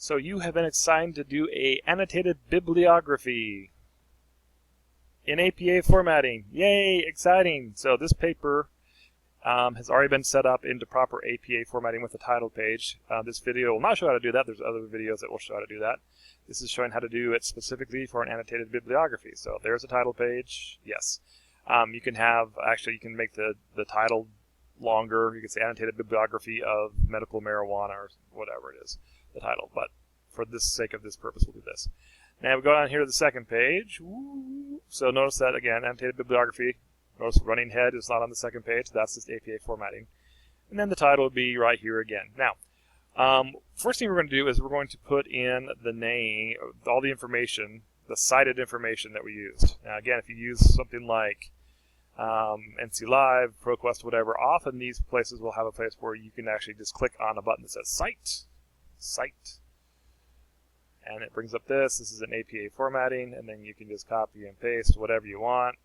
So you have been assigned to do a annotated bibliography in APA formatting. Yay, exciting! So this paper has already been set up into proper APA formatting with the title page. This video will not show how to do that. There's other videos that will show how to do that. This is showing how to do it specifically for an annotated bibliography. So there's the title page. Yes. You can have, actually you can make the title longer. You can say annotated bibliography of medical marijuana or whatever it is, the title. But for the sake of this purpose, we'll do this. Now we go down here to the second page. Woo. So notice that again, annotated bibliography. Notice running head is not on the second page. That's just APA formatting. And then the title would be right here again. Now, first thing we're going to do is we're going to put in the name, all the information, the cited information that we used. Now again, if you use something like NC Live, ProQuest, whatever, often these places will have a place where you can actually just click on a button that says Cite, and it brings up this. This is an APA formatting, and then you can just copy and paste whatever you want.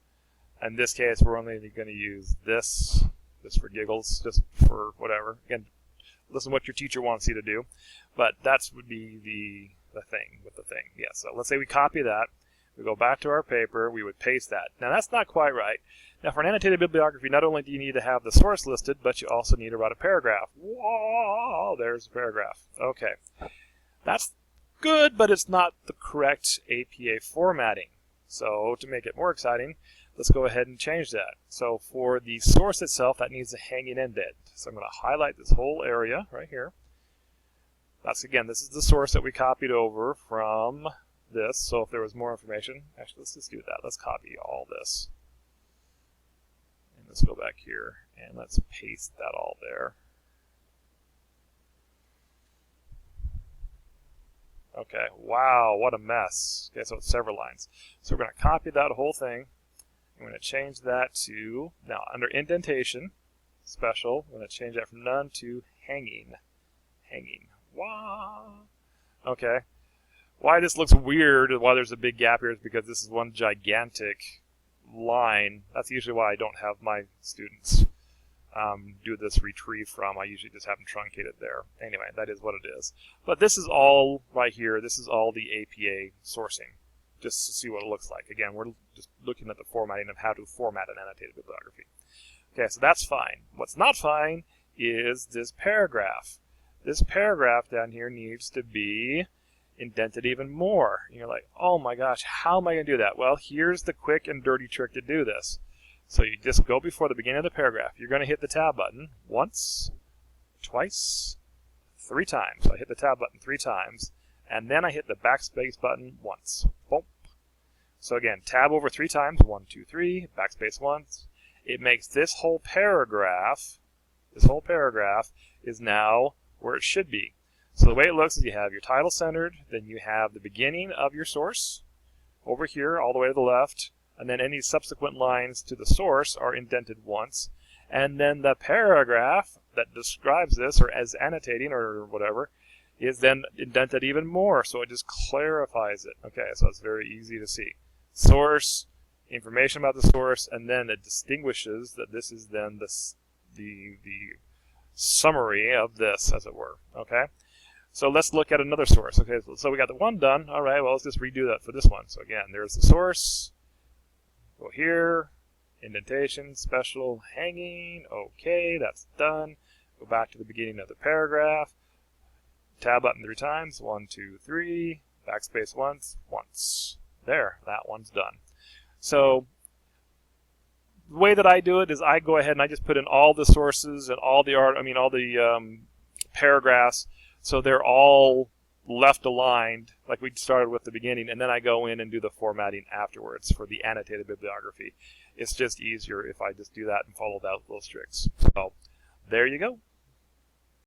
In this case, we're only going to use this, just for giggles, just for whatever. Again, listen to what your teacher wants you to do, but that would be the thing with the thing. Yeah, so let's say we copy that. We go back to our paper, we would paste that. Now that's not quite right. Now for an annotated bibliography, not only do you need to have the source listed, but you also need to write a paragraph. Whoa, there's a paragraph. Okay. That's good, but it's not the correct APA formatting. So to make it more exciting, let's go ahead and change that. So for the source itself, that needs a hanging indent. So I'm going to highlight this whole area right here. That's, again, this is the source that we copied over from this. So if there was more information, actually let's just do that. Let's copy all this. And let's go back here and let's paste that all there. Okay, wow, what a mess. Okay, so it's several lines. So we're going to copy that whole thing. I'm going to change that to, now under indentation, special, I'm going to change that from none to hanging. Hanging. Wow. Okay. Why this looks weird, why there's a big gap here, is because this is one gigantic line. That's usually why I don't have my students do this retrieve from. I usually just have them truncated there. Anyway, that is what it is. But this is all right here. This is all the APA sourcing, just to see what it looks like. Again, we're just looking at the formatting of how to format an annotated bibliography. Okay, so that's fine. What's not fine is this paragraph. This paragraph down here needs to be indented even more. And you're like, oh my gosh, how am I going to do that? Well, here's the quick and dirty trick to do this. So you just go before the beginning of the paragraph. You're going to hit the tab button once, twice, 3 times. So I hit the tab button 3 times, and then I hit the backspace button once. Boom. So again, tab over 3 times, 1, 2, 3, backspace once. It makes this whole paragraph is now where it should be. So the way it looks is you have your title centered, then you have the beginning of your source over here all the way to the left, and then any subsequent lines to the source are indented once, and then the paragraph that describes this, or as annotating or whatever, is then indented even more, so it just clarifies it. Okay, so it's very easy to see. Source, information about the source, and then it distinguishes that this is then the summary of this, as it were. Okay, so let's look at another source. Okay, so we got the one done. All right, well, let's just redo that for this one. So again, there's the source. Go here, indentation, special, hanging. Okay, that's done. Go back to the beginning of the paragraph. Tab button 3 times. 1, 2, 3. Backspace once. There, that one's done. So the way that I do it is I go ahead and I just put in all the sources and all the paragraphs, so they're all left aligned like we started with the beginning, and then I go in and do the formatting afterwards for the annotated bibliography. It's just easier if I just do that and follow those tricks. So there you go.